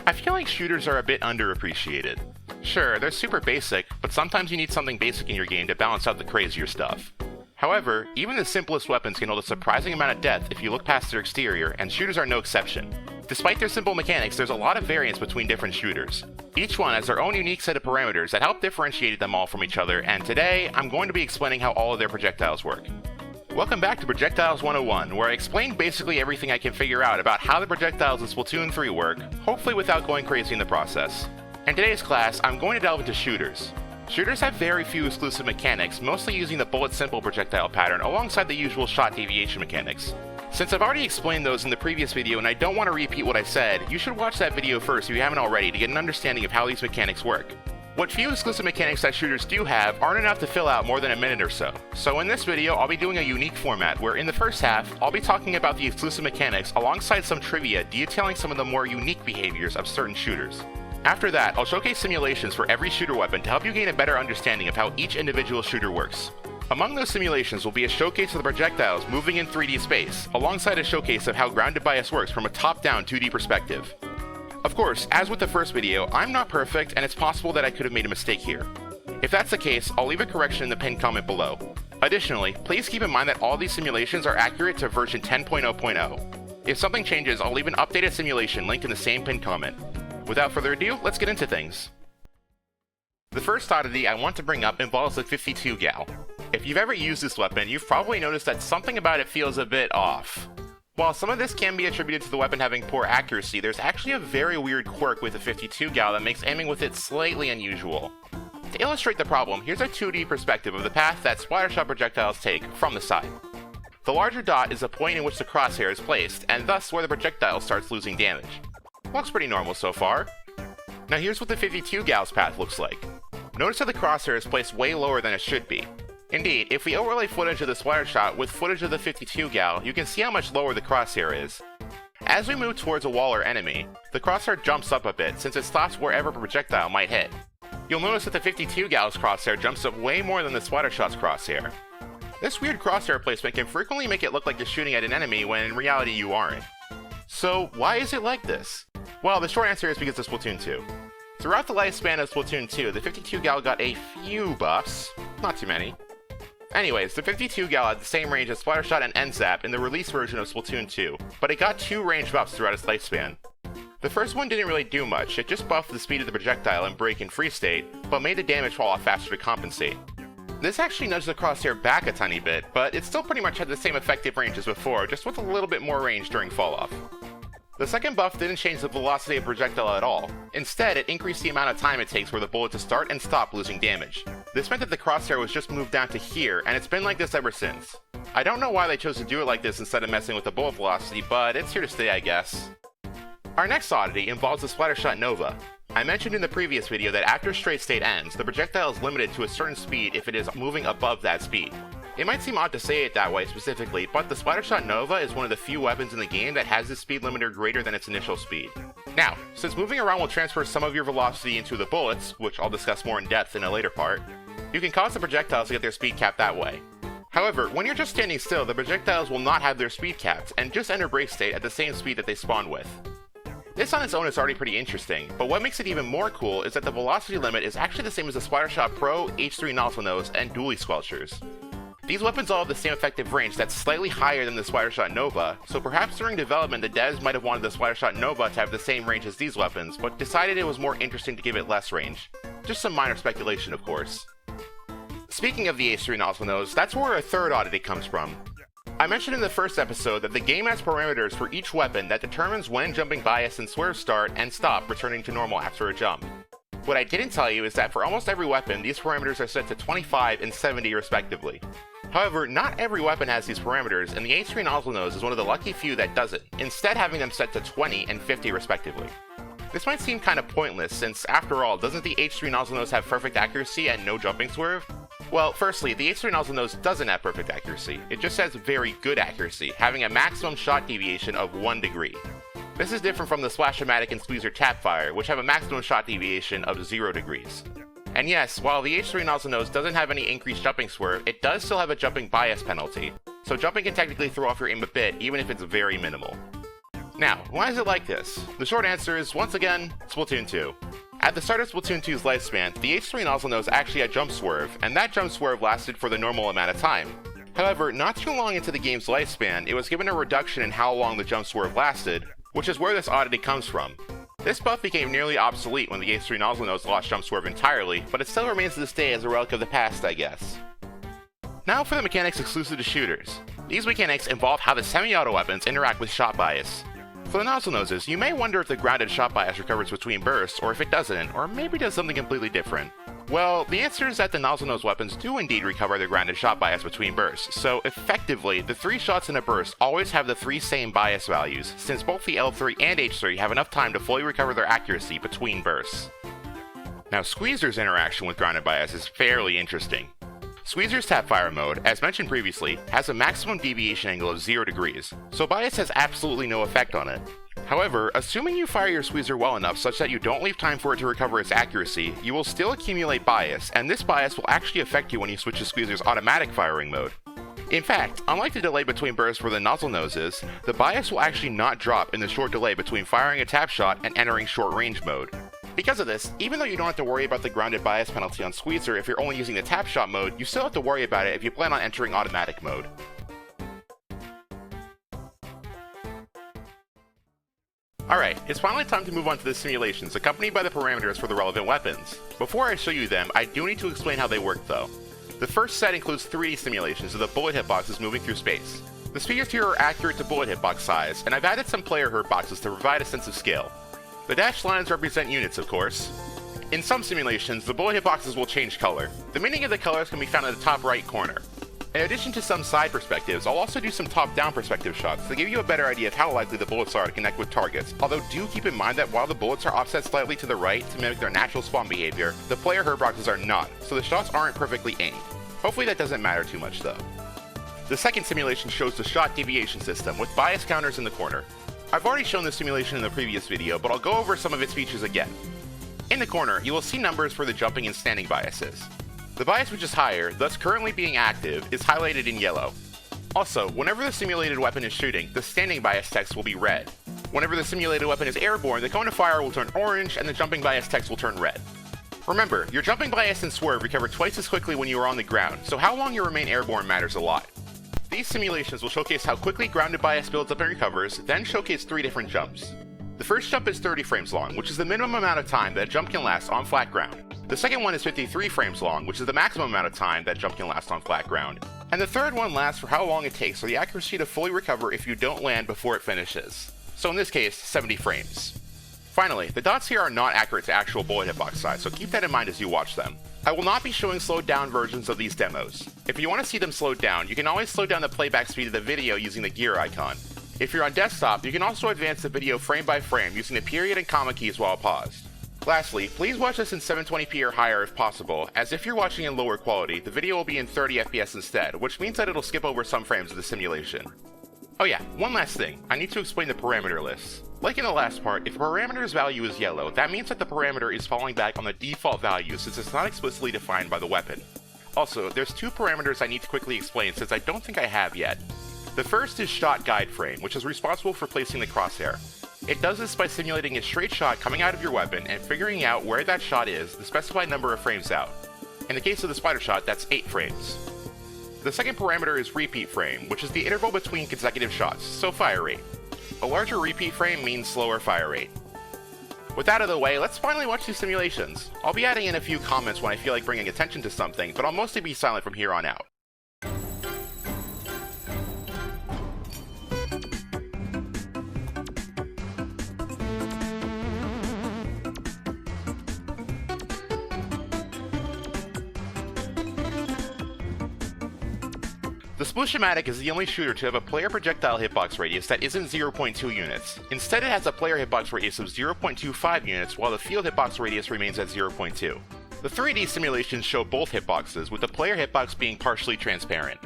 I feel like shooters are a bit underappreciated. Sure, they're super basic, but sometimes you need something basic in your game to balance out the crazier stuff. However, even the simplest weapons can hold a surprising amount of depth if you look past their exterior, and shooters are no exception. Despite their simple mechanics, there's a lot of variance between different shooters. Each one has their own unique set of parameters that help differentiate them all from each other, and today, I'm going to be explaining how all of their projectiles work. Welcome back to Projectiles 101, where I explain basically everything I can figure out about how the projectiles in Splatoon 3 work, hopefully without going crazy in the process. In today's class, I'm going to delve into shooters. Shooters have very few exclusive mechanics, mostly using the bullet simple projectile pattern alongside the usual shot deviation mechanics. Since I've already explained those in the previous video and I don't want to repeat what I said, you should watch that video first if you haven't already to get an understanding of how these mechanics work. What few exclusive mechanics that shooters do have aren't enough to fill out more than a minute or so. So in this video, I'll be doing a unique format where in the first half, I'll be talking about the exclusive mechanics alongside some trivia detailing some of the more unique behaviors of certain shooters. After that, I'll showcase simulations for every shooter weapon to help you gain a better understanding of how each individual shooter works. Among those simulations will be a showcase of the projectiles moving in 3D space, alongside a showcase of how grounded bias works from a top-down 2D perspective. Of course, as with the first video, I'm not perfect and it's possible that I could have made a mistake here. If that's the case, I'll leave a correction in the pinned comment below. Additionally, please keep in mind that all these simulations are accurate to version 10.0.0. If something changes, I'll leave an updated simulation linked in the same pinned comment. Without further ado, let's get into things. The first oddity I want to bring up involves the 52 gal. If you've ever used this weapon, you've probably noticed that something about it feels a bit off. While some of this can be attributed to the weapon having poor accuracy, there's actually a very weird quirk with the 52 gal that makes aiming with it slightly unusual. To illustrate the problem, here's a 2D perspective of the path that Splattershot projectiles take from the side. The larger dot is the point in which the crosshair is placed, and thus where the projectile starts losing damage. Looks pretty normal so far. Now here's what the 52 gal's path looks like. Notice how the crosshair is placed way lower than it should be. Indeed, if we overlay footage of the Splattershot with footage of the 52 gal, you can see how much lower the crosshair is. As we move towards a wall or enemy, the crosshair jumps up a bit since it stops wherever a projectile might hit. You'll notice that the 52 gal's crosshair jumps up way more than the Splattershot's crosshair. This weird crosshair placement can frequently make it look like you're shooting at an enemy when in reality you aren't. So why is it like this? Well, the short answer is because of Splatoon 2. Throughout the lifespan of Splatoon 2, the 52 gal got a few buffs, not too many. Anyways, the 52 gal had the same range as Splattershot and N-ZAP in the release version of Splatoon 2, but it got 2 range buffs throughout its lifespan. The first one didn't really do much, it just buffed the speed of the projectile in break and free state, but made the damage fall off faster to compensate. This actually nudged the crosshair back a tiny bit, but it still pretty much had the same effective range as before, just with a little bit more range during fall off. The second buff didn't change the velocity of the projectile at all. Instead, it increased the amount of time it takes for the bullet to start and stop losing damage. This meant that the crosshair was just moved down to here, and it's been like this ever since. I don't know why they chose to do it like this instead of messing with the bullet velocity, but it's here to stay, I guess. Our next oddity involves the Splattershot Nova. I mentioned in the previous video that after straight state ends, the projectile is limited to a certain speed if it is moving above that speed. It might seem odd to say it that way specifically, but the Splattershot Nova is one of the few weapons in the game that has this speed limiter greater than its initial speed. Now, since moving around will transfer some of your velocity into the bullets, which I'll discuss more in depth in a later part, you can cause the projectiles to get their speed capped that way. However, when you're just standing still, the projectiles will not have their speed capped, and just enter break state at the same speed that they spawn with. This on its own is already pretty interesting, but what makes it even more cool is that the velocity limit is actually the same as the Splattershot Pro, H3 Nozzlenose, and dually Squelchers. These weapons all have the same effective range that's slightly higher than the Splattershot Nova, so perhaps during development the devs might have wanted the Splattershot Nova to have the same range as these weapons, but decided it was more interesting to give it less range. Just some minor speculation, of course. Speaking of the H3 Nozzlenose, that's where our third oddity comes from. I mentioned in the first episode that the game has parameters for each weapon that determines when jumping bias and swerve start and stop returning to normal after a jump. What I didn't tell you is that for almost every weapon, these parameters are set to 25 and 70 respectively. However, not every weapon has these parameters, and the H3 Nozzlenose is one of the lucky few that does it, instead having them set to 20 and 50 respectively. This might seem kind of pointless, since after all, doesn't the H3 Nozzlenose have perfect accuracy and no jumping swerve? Well, firstly, the H3 Nozzlenose doesn't have perfect accuracy, it just has very good accuracy, having a maximum shot deviation of 1 degree. This is different from the Splash-o-matic and Squeezer Tapfire, which have a maximum shot deviation of 0 degrees. And yes, while the H3 Nozzlenose doesn't have any increased jumping swerve, it does still have a jumping bias penalty, so jumping can technically throw off your aim a bit, even if it's very minimal. Now, why is it like this? The short answer is, once again, Splatoon 2. At the start of Splatoon 2's lifespan, the H3 Nozzlenose actually had Jump Swerve, and that Jump Swerve lasted for the normal amount of time. However, not too long into the game's lifespan, it was given a reduction in how long the Jump Swerve lasted, which is where this oddity comes from. This buff became nearly obsolete when the H3 Nozzlenose lost Jump Swerve entirely, but it still remains to this day as a relic of the past, I guess. Now for the mechanics exclusive to shooters. These mechanics involve how the semi-auto weapons interact with shot bias. For the Nozzlenoses, you may wonder if the grounded shot bias recovers between bursts, or if it doesn't, or maybe does something completely different. Well, the answer is that the Nozzlenose weapons do indeed recover the grounded shot bias between bursts, so effectively, the 3 shots in a burst always have the 3 same bias values, since both the L3 and H3 have enough time to fully recover their accuracy between bursts. Now, Squeezer's interaction with grounded bias is fairly interesting. Squeezer's tap fire mode, as mentioned previously, has a maximum deviation angle of 0 degrees, so bias has absolutely no effect on it. However, assuming you fire your Squeezer well enough such that you don't leave time for it to recover its accuracy, you will still accumulate bias, and this bias will actually affect you when you switch to Squeezer's automatic firing mode. In fact, unlike the delay between bursts for the Nozzlenose is, the bias will actually not drop in the short delay between firing a tap shot and entering short range mode. Because of this, even though you don't have to worry about the grounded bias penalty on Squeezer if you're only using the tap shot mode, you still have to worry about it if you plan on entering automatic mode. Alright, it's finally time to move on to the simulations accompanied by the parameters for the relevant weapons. Before I show you them, I do need to explain how they work though. The first set includes 3D simulations of the bullet hitboxes moving through space. The spheres here are accurate to bullet hitbox size, and I've added some player hurt boxes to provide a sense of scale. The dashed lines represent units, of course. In some simulations, the bullet hitboxes will change color. The meaning of the colors can be found in the top right corner. In addition to some side perspectives, I'll also do some top-down perspective shots to give you a better idea of how likely the bullets are to connect with targets, although do keep in mind that while the bullets are offset slightly to the right to mimic their natural spawn behavior, the player hurt boxes are not, so the shots aren't perfectly aimed. Hopefully that doesn't matter too much though. The second simulation shows the shot deviation system with bias counters in the corner. I've already shown this simulation in the previous video, but I'll go over some of its features again. In the corner, you will see numbers for the jumping and standing biases. The bias which is higher, thus currently being active, is highlighted in yellow. Also, whenever the simulated weapon is shooting, the standing bias text will be red. Whenever the simulated weapon is airborne, the cone of fire will turn orange and the jumping bias text will turn red. Remember, your jumping bias and swerve recover twice as quickly when you are on the ground, so how long you remain airborne matters a lot. These simulations will showcase how quickly grounded bias builds up and recovers, then showcase 3 different jumps. The first jump is 30 frames long, which is the minimum amount of time that a jump can last on flat ground. The second one is 53 frames long, which is the maximum amount of time that jump can last on flat ground. And the third one lasts for how long it takes for the accuracy to fully recover if you don't land before it finishes. So in this case, 70 frames. Finally, the dots here are not accurate to actual bullet hitbox size, so keep that in mind as you watch them. I will not be showing slowed down versions of these demos. If you want to see them slowed down, you can always slow down the playback speed of the video using the gear icon. If you're on desktop, you can also advance the video frame by frame using the period and comma keys while paused. Lastly, please watch this in 720p or higher if possible, as if you're watching in lower quality, the video will be in 30 FPS instead, which means that it'll skip over some frames of the simulation. Oh yeah, one last thing, I need to explain the parameter lists. Like in the last part, if a parameter's value is yellow, that means that the parameter is falling back on the default value since it's not explicitly defined by the weapon. Also, there's 2 parameters I need to quickly explain since I don't think I have yet. The first is shot guide frame, which is responsible for placing the crosshair. It does this by simulating a straight shot coming out of your weapon and figuring out where that shot is the specified number of frames out. In the case of the Splattershot, that's 8 frames. The second parameter is repeat frame, which is the interval between consecutive shots, so fire rate. A larger repeat frame means slower fire rate. With that out of the way, let's finally watch these simulations. I'll be adding in a few comments when I feel like bringing attention to something, but I'll mostly be silent from here on out. The Sploosh-o-matic is the only shooter to have a player projectile hitbox radius that isn't 0.2 units. Instead, it has a player hitbox radius of 0.25 units, while the field hitbox radius remains at 0.2. The 3D simulations show both hitboxes, with the player hitbox being partially transparent.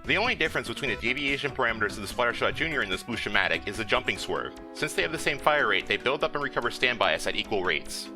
The only difference between the deviation parameters of the Splattershot Jr and the Sploosh-o-matic is the jumping swerve. Since they have the same fire rate, they build up and recover stand bias at equal rates.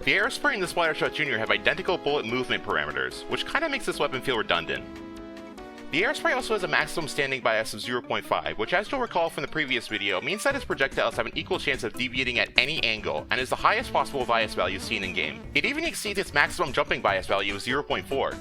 The Aerospray and the Splattershot Jr have identical bullet movement parameters, which kinda makes this weapon feel redundant. The Aerospray also has a maximum standing bias of 0.5, which as you'll recall from the previous video, means that its projectiles have an equal chance of deviating at any angle, and is the highest possible bias value seen in game. It even exceeds its maximum jumping bias value of 0.4.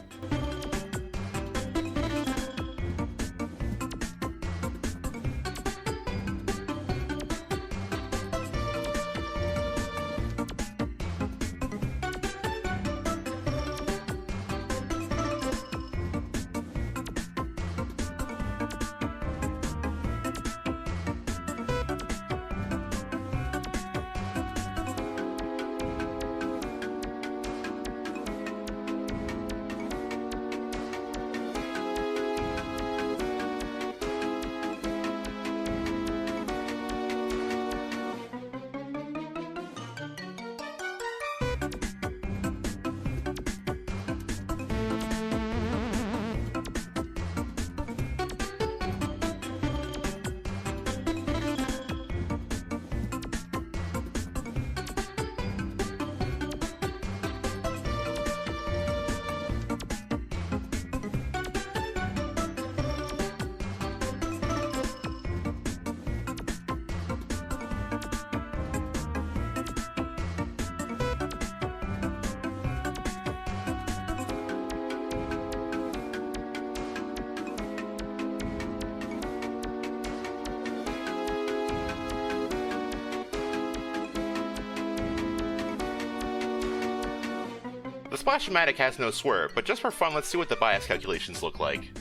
The Splash-o-matic has no swerve, but just for fun, let's see what the bias calculations look like.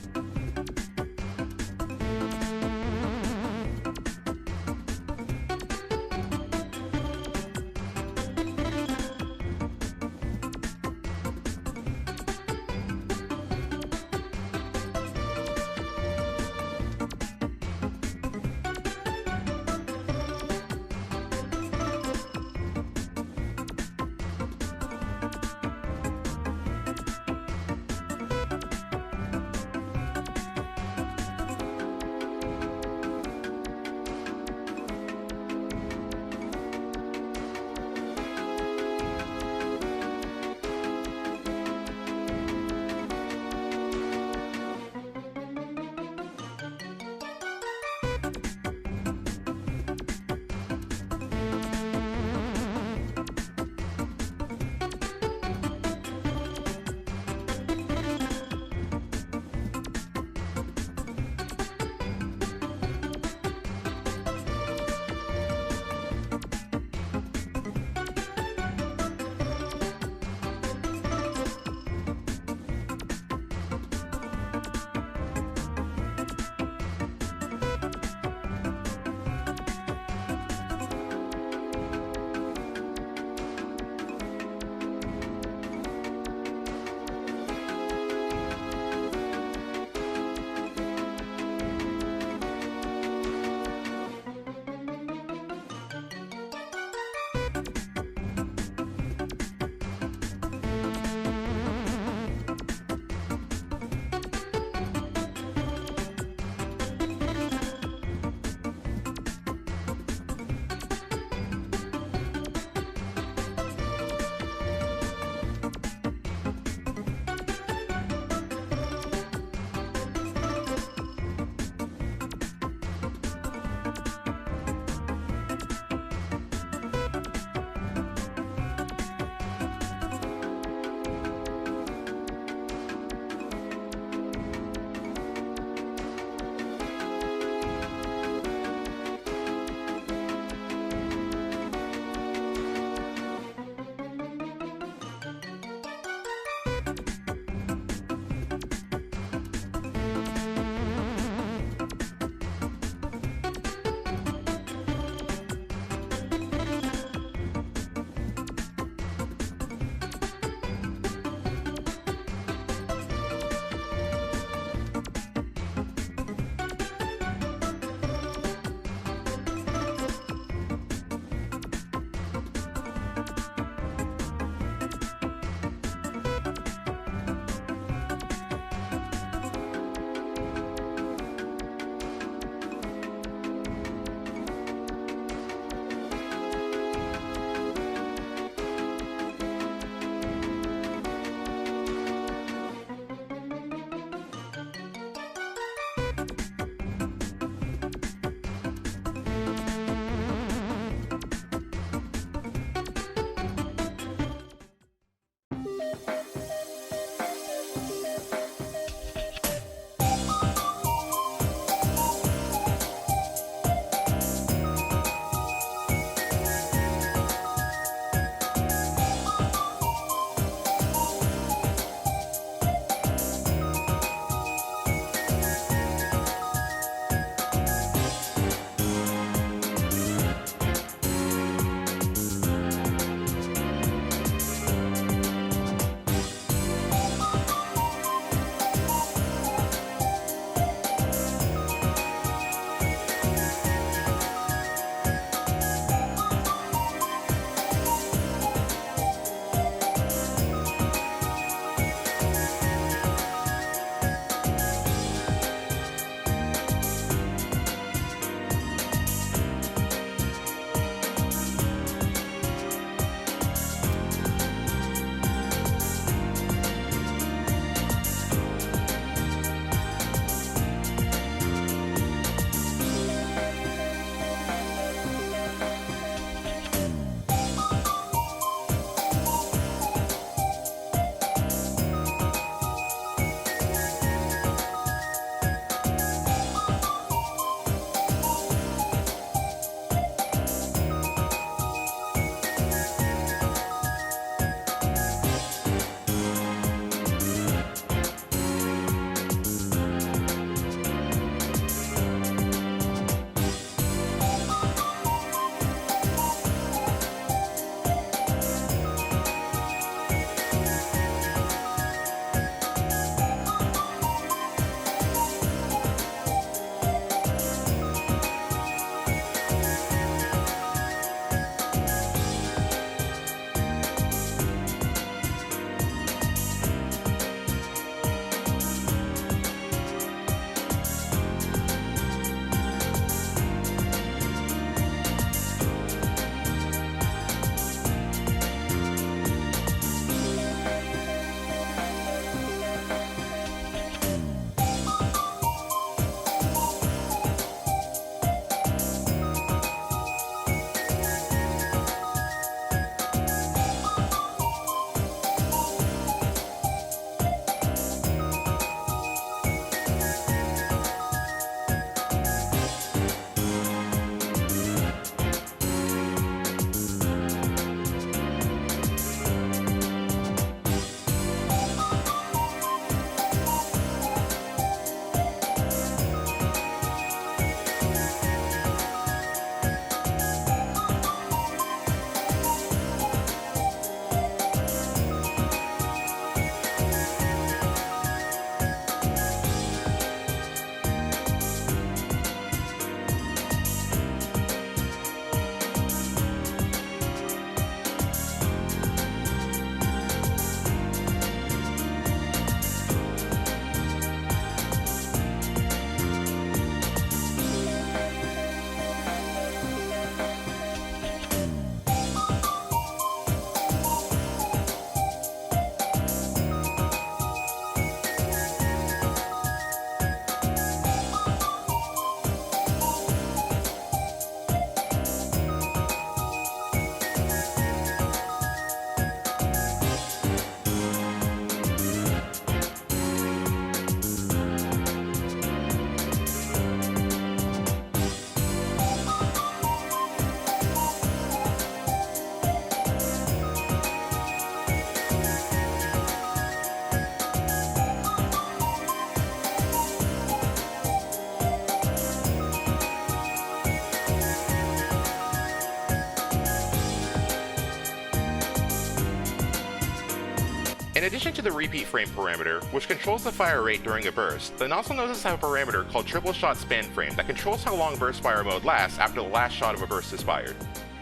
In addition to the repeat frame parameter, which controls the fire rate during a burst, the Nozzlenoses have a parameter called triple shot span frame that controls how long burst fire mode lasts after the last shot of a burst is fired.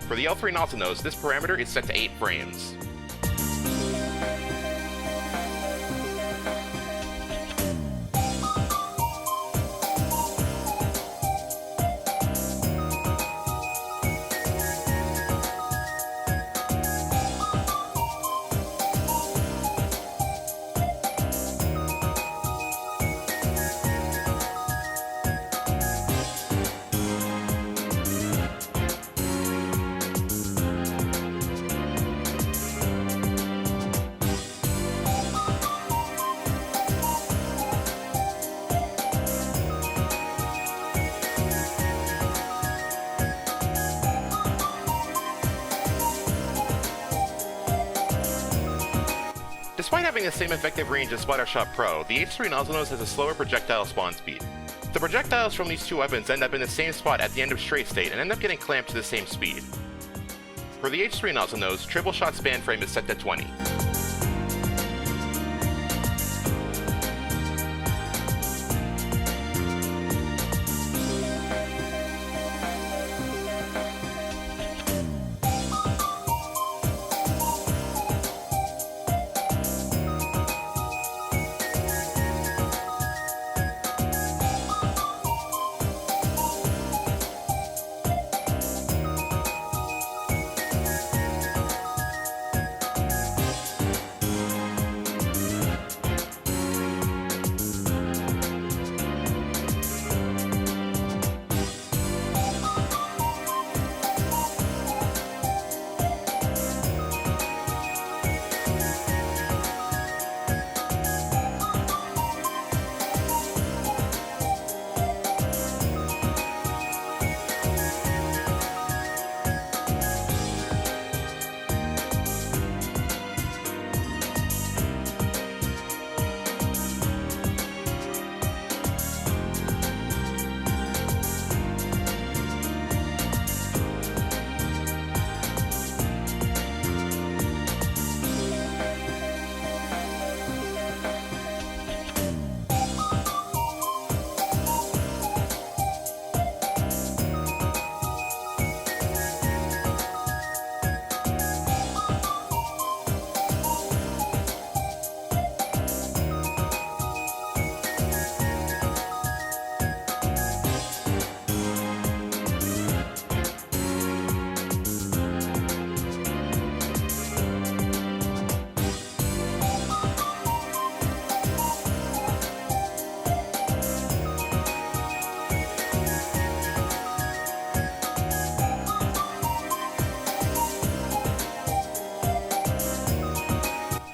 For the L3 Nozzlenose, this parameter is set to 8 frames. Despite having the same effective range as Splattershot Pro, the H3 Nozzlenose has a slower projectile spawn speed. The projectiles from these two weapons end up in the same spot at the end of straight state and end up getting clamped to the same speed. For the H3 Nozzlenose, triple shot span frame is set to 20.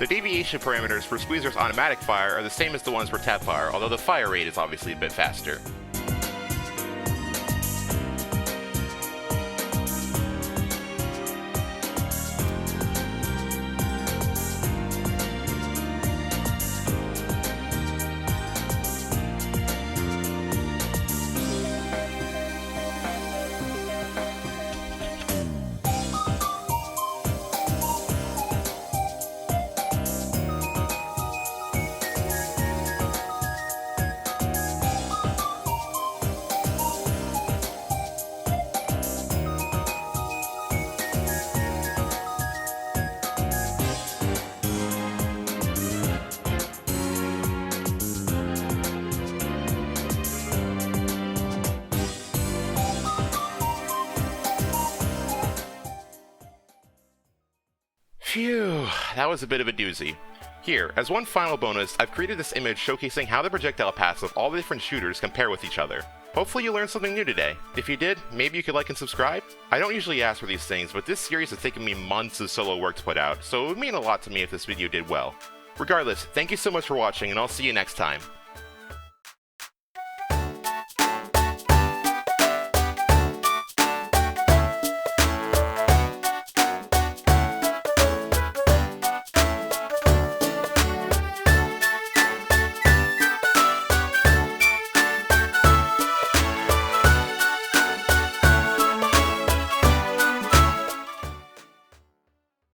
The deviation parameters for Squeezer's automatic fire are the same as the ones for tap fire, although the fire rate is obviously a bit faster. Phew, that was a bit of a doozy. Here, as one final bonus, I've created this image showcasing how the projectile paths of all the different shooters compare with each other. Hopefully you learned something new today. If you did, maybe you could like and subscribe? I don't usually ask for these things, but this series has taken me months of solo work to put out, so it would mean a lot to me if this video did well. Regardless, thank you so much for watching, and I'll see you next time.